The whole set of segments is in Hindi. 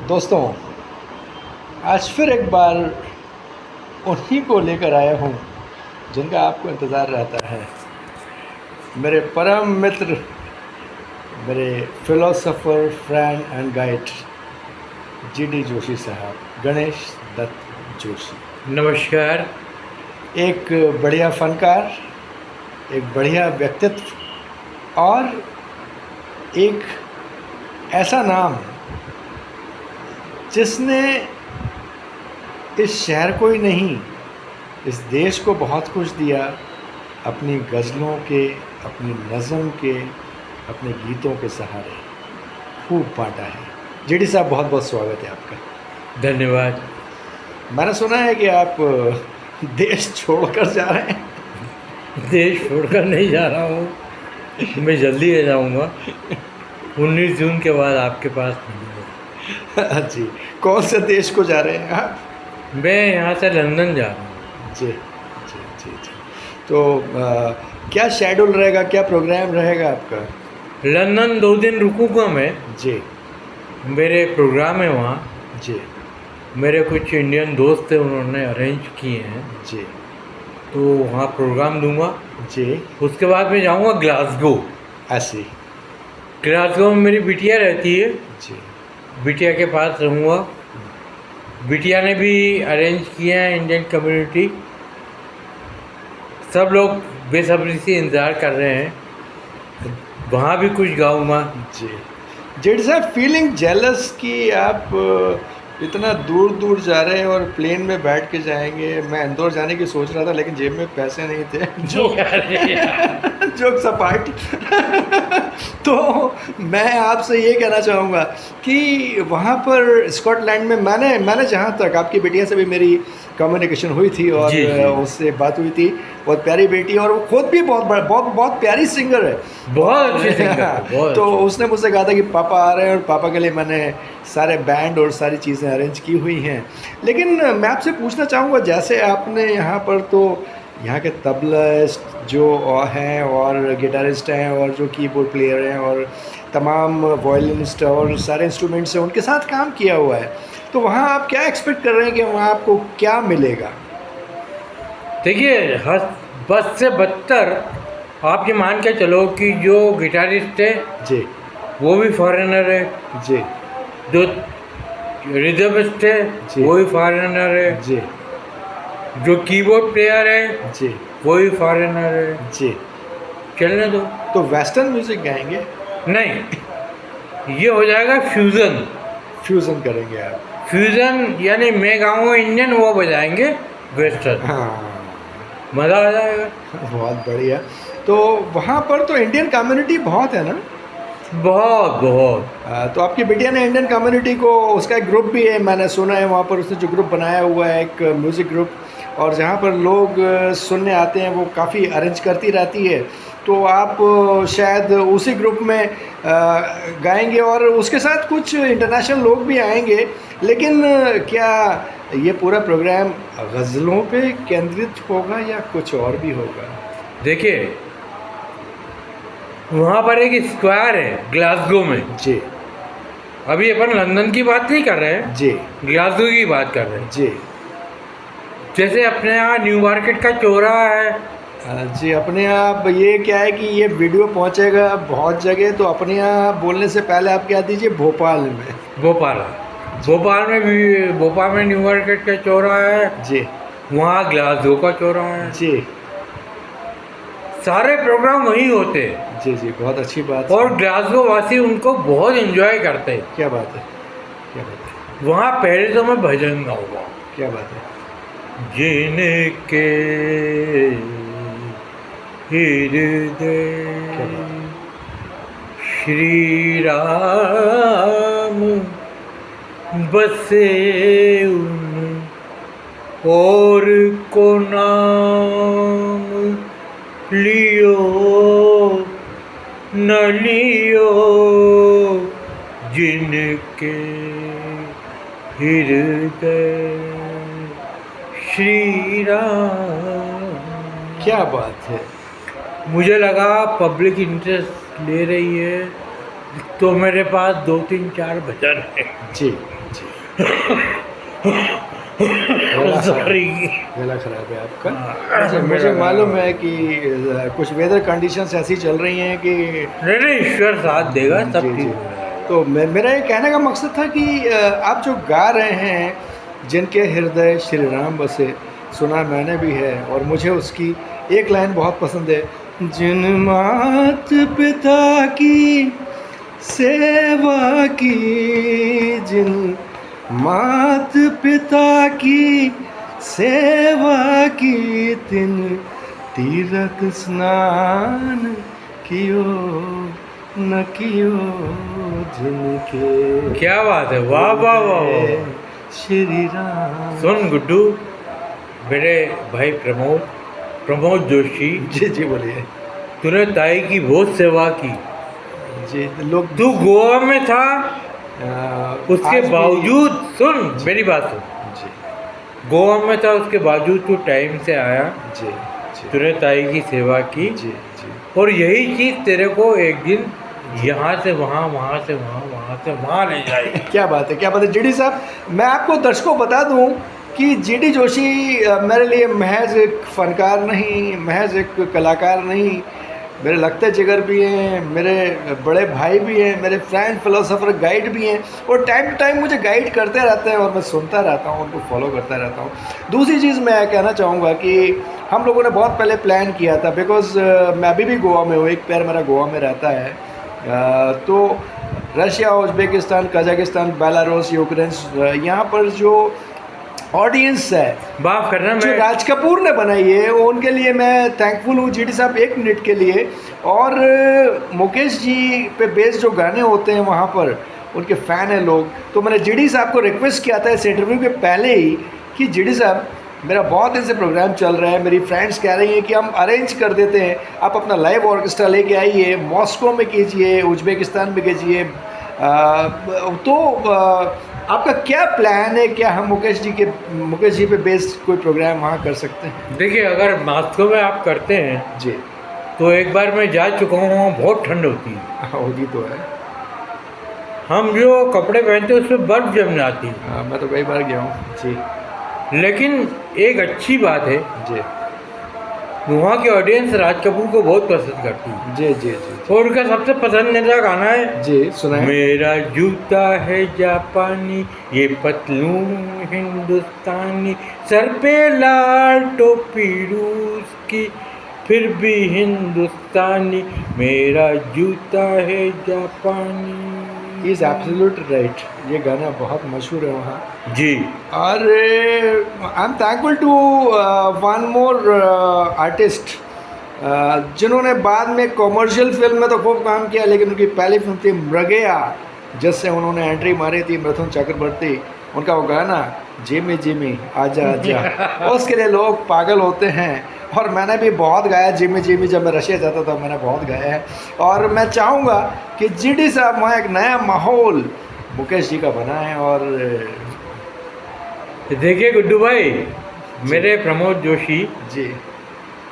दोस्तों, आज फिर एक बार उन्हीं को लेकर आया हूँ जिनका आपको इंतज़ार रहता है। मेरे परम मित्र, मेरे philosopher, friend and guide GD Joshi साहब, गणेश दत्त जोशी। नमस्कार। एक बढ़िया फनकार, एक बढ़िया व्यक्तित्व और एक ऐसा नाम जिसने इस शहर को ही नहीं, इस देश को बहुत कुछ दिया अपनी गज़लों के, अपनी नज़म के, अपने गीतों के सहारे खूब बांटा है। जीडी साहब, बहुत बहुत स्वागत है आपका। धन्यवाद। मैंने सुना है कि आप देश छोड़कर जा रहे हैं। देश छोड़कर नहीं जा रहा हूँ, मैं जल्दी आ जाऊँगा। 19 जून के बाद आपके पास मिलूँगा। जी, कौन से देश को जा रहे हैं आप? मैं यहाँ से लंदन जा रहा हूँ। जी जी जी जी। तो क्या शेड्यूल रहेगा, क्या प्रोग्राम रहेगा आपका? लंदन 2 दिन रुकूँगा मैं। जी मेरे प्रोग्राम है वहाँ। जी मेरे कुछ इंडियन दोस्त थे, उन्होंने अरेंज किए हैं, जी तो वहाँ प्रोग्राम दूँगा। जी। उसके बाद मैं जाऊँगा ग्लासगो। ऐसी? ग्लासगो में मेरी बिटिया रहती है, जी बिटिया के पास रहूँगा। बिटिया ने भी अरेंज किया है इंडियन कम्युनिटी। सब लोग बेसब्री से इंतज़ार कर रहे हैं, वहाँ भी कुछ गाऊँगा। जी। जेड साहब, फीलिंग जेलस कि आप इतना दूर दूर जा रहे हैं और प्लेन में बैठ के जाएंगे। मैं इंदौर जाने की सोच रहा था, लेकिन जेब में पैसे नहीं थे। जोक सपाट। तो मैं आपसे ये कहना चाहूँगा कि वहाँ पर स्कॉटलैंड में मैंने जहाँ तक, आपकी बिटिया से भी मेरी कम्युनिकेशन हुई थी और जी, जी। उससे बात हुई थी। बहुत प्यारी बेटी, और वो खुद भी बहुत प्यारी सिंगर है। बहुत अच्छी सिंगर है, बहुत तो अच्छी। उसने मुझसे कहा था कि पापा आ रहे हैं, और पापा के लिए मैंने सारे बैंड और सारी चीज़ें अरेंज की हुई हैं। लेकिन मैं आपसे पूछना चाहूँगा, जैसे आपने यहाँ पर, तो यहाँ के तबलिस्ट जो हैं और गिटारिस्ट हैं और जो कीबोर्ड प्लेयर हैं और तमाम वॉयलिनिस्ट और सारे इंस्ट्रूमेंट्स हैं, उनके साथ काम किया हुआ है। तो वहाँ आप क्या एक्सपेक्ट कर रहे हैं कि वहाँ आपको क्या मिलेगा? देखिए, बस से बदतर आप ये मान के चलो कि जो गिटारिस्ट है जी वो भी फॉरेनर है, जी जो रिदमिस्ट है जी। वो भी फॉरेनर है, जी जो कीबोर्ड प्लेयर है जी वो भी फॉरेनर है। जी। चलने दो। तो वेस्टर्न म्यूज़िक गाएंगे? नहीं, ये हो जाएगा फ्यूज़न। फ्यूज़न करेंगे आप? फ्यूज़न यानी मैं गाऊंगा इंडियन, वो बजाएंगे वेस्टर्न। हाँ, मज़ा आ जाएगा। बहुत बढ़िया। तो वहाँ पर तो इंडियन कम्युनिटी बहुत है ना? बहुत बहुत। तो आपकी बिटिया ने इंडियन कम्युनिटी को, उसका एक ग्रुप भी है, मैंने सुना है, वहाँ पर उसने जो ग्रुप बनाया हुआ है, एक म्यूज़िक ग्रुप, और जहाँ पर लोग सुनने आते हैं, वो काफ़ी अरेंज करती रहती है। तो आप शायद उसी ग्रुप में गाएंगे, और उसके साथ कुछ इंटरनेशनल लोग भी आएंगे। लेकिन क्या ये पूरा प्रोग्राम गज़लों पे केंद्रित होगा या कुछ और भी होगा? देखिए, वहाँ पर एक स्क्वायर है ग्लासगो में। जी अभी अपन लंदन की बात नहीं कर रहे हैं, जी ग्लासगो की बात कर रहे हैं। जी जैसे अपने यहाँ न्यू मार्केट का चौराहा है। जी। अपने यहाँ ये क्या है कि ये वीडियो पहुँचेगा बहुत जगह, तो अपने यहाँ बोलने से पहले आप क्या दीजिए, भोपाल में। भोपाल में न्यू मार्केट का चौराहा है, जी वहाँ ग्लासगो का चौराहा है। जी सारे प्रोग्राम वहीं होते हैं, जी जी। बहुत अच्छी बात है। और ग्लासगो वासी उनको बहुत एंजॉय करते हैं। क्या बात है, क्या बात है, वहाँ पहले तो मैं भजन गाऊंगा। क्या बात है। जिनके हृदय क्या बात है। श्री राम बसे उन और को नाम लियो न लियो, जिनके हृदय श्री राम। क्या बात है। मुझे लगा पब्लिक इंटरेस्ट ले रही है, तो मेरे पास 2 3 4 भजन है। जी जी सॉरी। गला खराब है आपका। अच्छा, मुझे मालूम है कि कुछ वेदर कंडीशंस ऐसी चल रही हैं कि नहीं ईश्वर साथ देगा, सब जी, ठीक जी। हो जाएगा। तो मेरा ये कहने का मकसद था कि आप जो गा रहे हैं, जिनके हृदय श्री राम बसे, सुना मैंने भी है और मुझे उसकी एक लाइन बहुत पसंद है, जिन मात पिता की सेवा की, जिन मात पिता की सेवा की, तिन तीरथ स्नान कियो न कियो, जिनके क्या बात है, वाह वाह वाह वाह। श्री राम। सुन गुड्डू, मेरे भाई प्रमोद जोशी, जी जी बोलिए। तूने ताई की बहुत सेवा की। जी लोग तू गोवा में था, उसके आज भी- बावजूद सुन मेरी बात सुन, जी गोवा में था उसके बावजूद तू टाइम से आया, जी जी तूने ताई की सेवा की, जी जी और यही चीज़ तेरे को एक दिन यहाँ से वहाँ, वहाँ से वहाँ, वहाँ से वहाँ ले जाएगी। क्या बात है, क्या बात है जीडी साहब। मैं आपको दर्शकों बता दूं कि जीडी जोशी मेरे लिए महज एक फनकार नहीं, महज एक कलाकार नहीं, मेरे लगते जिगर भी हैं, मेरे बड़े भाई भी हैं, मेरे फ्रेंड फिलोसोफर गाइड भी हैं, और टाइम टू टाइम मुझे गाइड करते रहते हैं और मैं सुनता रहता हूँ, उनको फॉलो करता रहता हूँ। दूसरी चीज़ मैं कहना चाहूँगा कि हम लोगों ने बहुत पहले प्लान किया था, बिकॉज़ मैं अभी भी गोवा में हूँ, एक पैर मेरा गोवा में रहता है। तो Russia, Uzbekistan, Kazakhstan, Belarus, Ukraine, यहाँ पर जो ऑडियंस है, माफ करना, जो मैं राज कपूर ने बनाई है, उनके लिए मैं थैंकफुल हूँ जीडी साहब, एक मिनट के लिए। और मुकेश जी पे बेस्ड जो गाने होते हैं वहाँ पर उनके फ़ैन हैं लोग, तो मैंने जीडी साहब को रिक्वेस्ट किया था इस इंटरव्यू के पहले ही कि जीडी साहब मेरा बहुत दिन से प्रोग्राम चल रहा है, मेरी फ्रेंड्स कह रही हैं कि हम अरेंज कर देते हैं, आप अपना लाइव ऑर्केस्ट्रा लेके आइए, मॉस्को में कीजिए, उज़्बेकिस्तान में कीजिए। आपका क्या प्लान है, क्या हम मुकेश जी पे बेस्ड कोई प्रोग्राम वहाँ कर सकते हैं? देखिए, अगर मॉस्को में आप करते हैं जी तो एक बार मैं जा चुका हूँ, वहाँ बहुत ठंड होती है, होगी तो है। हम जो कपड़े पहनते हैं उसमें बर्फ़ जम जाती है। हाँ, मैं तो कई बार गया हूँ जी। लेकिन एक अच्छी बात है, जी वहाँ की ऑडियंस राज कपूर को बहुत पसंद करती है, जी जी जी और उनका सबसे पसंदीदा गाना है जी सुनाए। मेरा जूता है जापानी, ये पतलून हिंदुस्तानी, सर पे लाल टोपी रूस की, फिर भी हिंदुस्तानी, मेरा जूता है जापानी। इज़ एब्सोल्यूट राइट, ये गाना बहुत मशहूर है वहाँ। जी। और I am thankful to one more artist जिन्होंने बाद में कॉमर्शियल फिल्म में तो खूब काम किया, लेकिन उनकी पहली फिल्म थी मृगया, जिससे उन्होंने एंट्री मारी थी, मिथुन चक्रवर्ती। उनका वो गाना जिमी जिमी आजा आजा, उसके लिए लोग पागल होते हैं, और मैंने भी बहुत गाया जिमी जिमी, जब मैं रशिया जाता था मैंने बहुत गाया है। और मैं चाहूँगा कि जीडी साहब वहाँ एक नया माहौल मुकेश जी का बनाएं। और देखिए गुड्डू भाई, मेरे प्रमोद जोशी, जी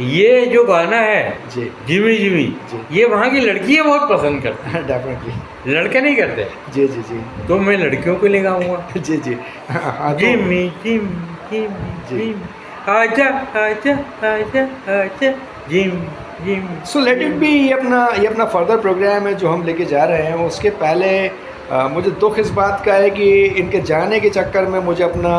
ये जो गाना है जी जिमी जिमी, जी। ये वहाँ की लड़कियाँ बहुत पसंद करती डेफिनेटली, हैं, लड़के नहीं करते। जी जी जी तो मैं लड़कियों को ले गाऊंगा, जी जी। हाँ, तो जिमी जिमी जिमी जी। जिमी, आजा आजा आजा आजा gym gym. So let it be, ये अपना फर्दर प्रोग्राम है जो हम लेके जा रहे हैं। उसके पहले मुझे दुख इस बात का है कि इनके जाने के चक्कर में मुझे अपना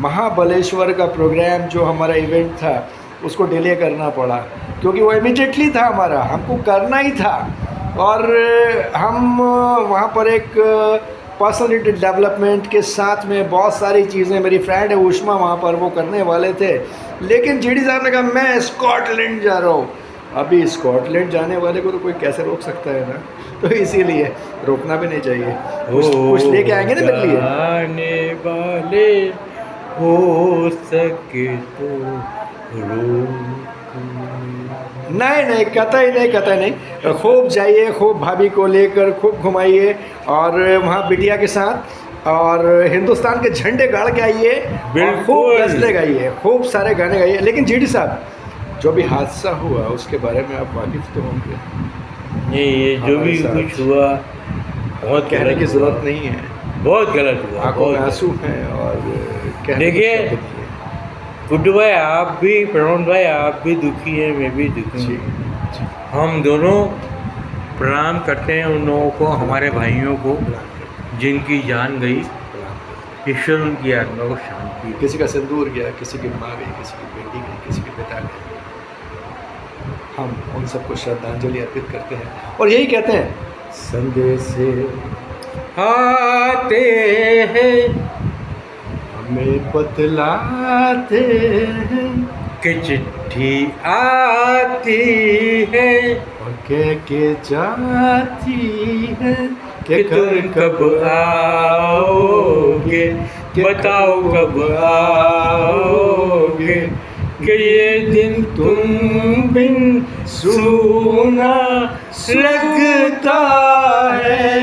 महाबलेश्वर का प्रोग्राम जो हमारा इवेंट था उसको डिले करना पड़ा, क्योंकि वो इमीडिएटली था हमारा, हमको करना ही था। और हम वहाँ पर एक पर्सनैलिटी डेवलपमेंट के साथ में बहुत सारी चीज़ें, मेरी फ्रेंड है उष्मा वहाँ पर, वो करने वाले थे, लेकिन जीडी साहब ने कहा मैं स्कॉटलैंड जा रहा हूँ। अभी स्कॉटलैंड जाने वाले को तो कोई कैसे रोक सकता है ना, तो इसीलिए रोकना भी नहीं चाहिए। कुछ लेके आएंगे ना मेरे लिए। आने वाले हो सके तो रोक। नहीं, कतई नहीं, खूब जाइए, खूब भाभी को लेकर खूब घुमाइए, और वहाँ बिटिया के साथ और हिंदुस्तान के झंडे गाड़ के आइए, और खूब बिल्कुल। गज़लें गाइए, खूब सारे गाने गाइए। लेकिन जीडी साहब, जो भी हादसा हुआ उसके बारे में आप वाकिफ़ तो होंगे। ये जो भी हमारे कुछ हुआ, बहुत कहने गलत की हुआ। ज़रूरत नहीं है, बहुत गलत हुआ, आंखों में बहुत। आंसू हैं और कहने देखिए, की शब्द नहीं है। गुड्डू भाई आप भी, प्रणव भाई आप भी दुखी हैं, मैं भी दुखी जी हूँ। जी, हम दोनों प्रणाम करते हैं उन लोगों को, हमारे भाइयों को प्रणाम करते जिनकी जान गई। हैं, प्रणाम करते ईश्वर उनकी आत्मा को शांति हैं। दे। किसी का सिंदूर गया, किसी की माँ गई, किसी की बेटी गई, किसी के पिता गए, हम उन सबको श्रद्धांजलि अर्पित करते हैं और यही कहते हैं, संदेश आते हैं हमें बतलाते हैं कि चिट्ठी आती है और कह के जाती है कि तुम कब आओगे, बताओ कब आओगे, कि ये दिन तुम बिन सूना लगता है।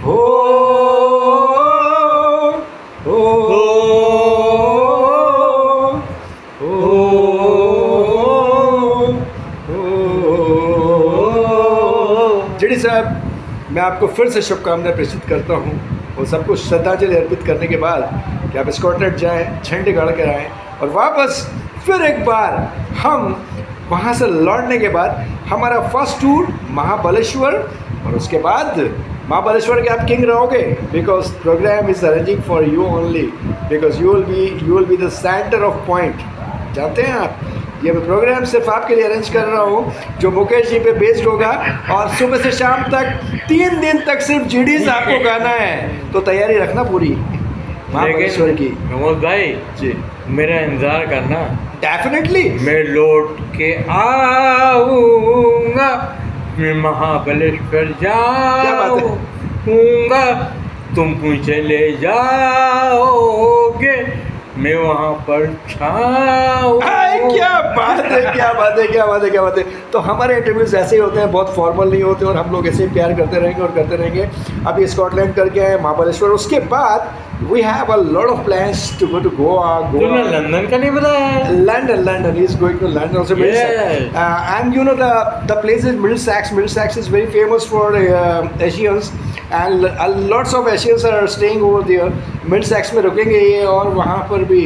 हो हो जेडी साहब, मैं आपको फिर से शुभकामनाएं प्रेषित करता हूँ और सबको श्रद्धांजलि अर्पित करने के बाद कि आप स्कॉटलैंड जाएं, झंडे गाड़ कर आएँ और वापस फिर एक बार हम वहाँ से लौटने के बाद हमारा फर्स्ट टूर महाबलेश्वर और उसके बाद महाबलेश्वर के आप किंग रहोगे because programme is arranging for you only because you will be the centre of point. जानते हैं आप, ये प्रोग्राम सिर्फ आपके लिए अरेंज कर रहा हूँ जो मुकेश जी पे बेस्ड होगा और सुबह से शाम तक 3 दिन तक सिर्फ जीडीज आपको गाना है, तो तैयारी रखना पूरी महाबलेश्वर की। प्रमोद भाई जी मेरा इंतजार करना, डेफिनेटली। मैं लौट के आऊंगा, मैं महाबलेश्वर जाऊंगा, तुम चले जाओगे, मैं वहाँ पर छाऊंगा। क्या बात है, क्या बात है, क्या बात है, क्या बात है। तो हमारे इंटरव्यूज ऐसे ही होते हैं, बहुत फॉर्मल नहीं होते और हम लोग ऐसे ही प्यार करते रहेंगे और करते रहेंगे। अभी स्कॉटलैंड करके आए महाबलेश्वर, उसके बाद we have a lot of plans to go to Goa. तूने लंदन का नहीं बताया? London, he's going to London also. Yes. And you know the place is Middlesex. Middlesex is very famous for Asians and lots of Asians are staying over there. Middlesex में रुकेंगे ये और वहाँ पर भी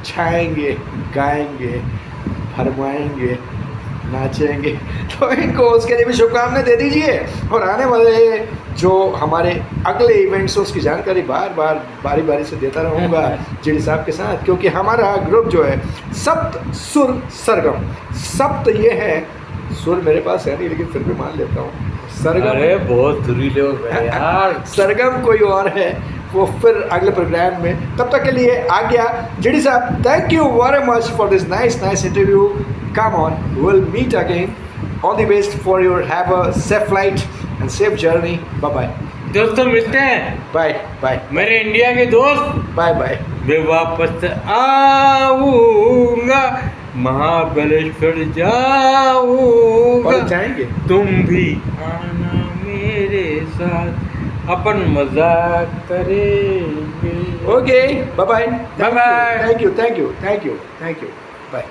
छाएंगे, गाएंगे, फरमाएंगे, नाचेंगे। तो इनको उसके लिए भी शुभकामनाएं दे दीजिए और आने वाले जो हमारे अगले इवेंट्स हैं उसकी जानकारी बारी बारी से देता रहूँगा जेडी साहब के साथ, क्योंकि हमारा ग्रुप जो है सप्त सुर सरगम। सप्त ये है, सुर मेरे पास है नहीं लेकिन फिर भी मान लेता हूँ, सरगम। अरे बहुत दुरीले हो गए यार। सरगम कोई और है, वो फिर अगले प्रोग्राम में। तब तक के लिए आज्ञा जेडी साहब, thank you very much for this nice interview. Come on, will meet again. All the best for your, have a safe flight and safe journey. Bye bye दोस्तों, मिलते हैं। बाय बाय मेरे इंडिया के दोस्त, बाय बाय। मैं वापस आऊंगा, महाबलेश्वर जाऊंगा, और जाएंगे तुम भी आना मेरे साथ, अपन मजाक करेंगे। Okay, bye bye. Bye bye. Thank you, bye.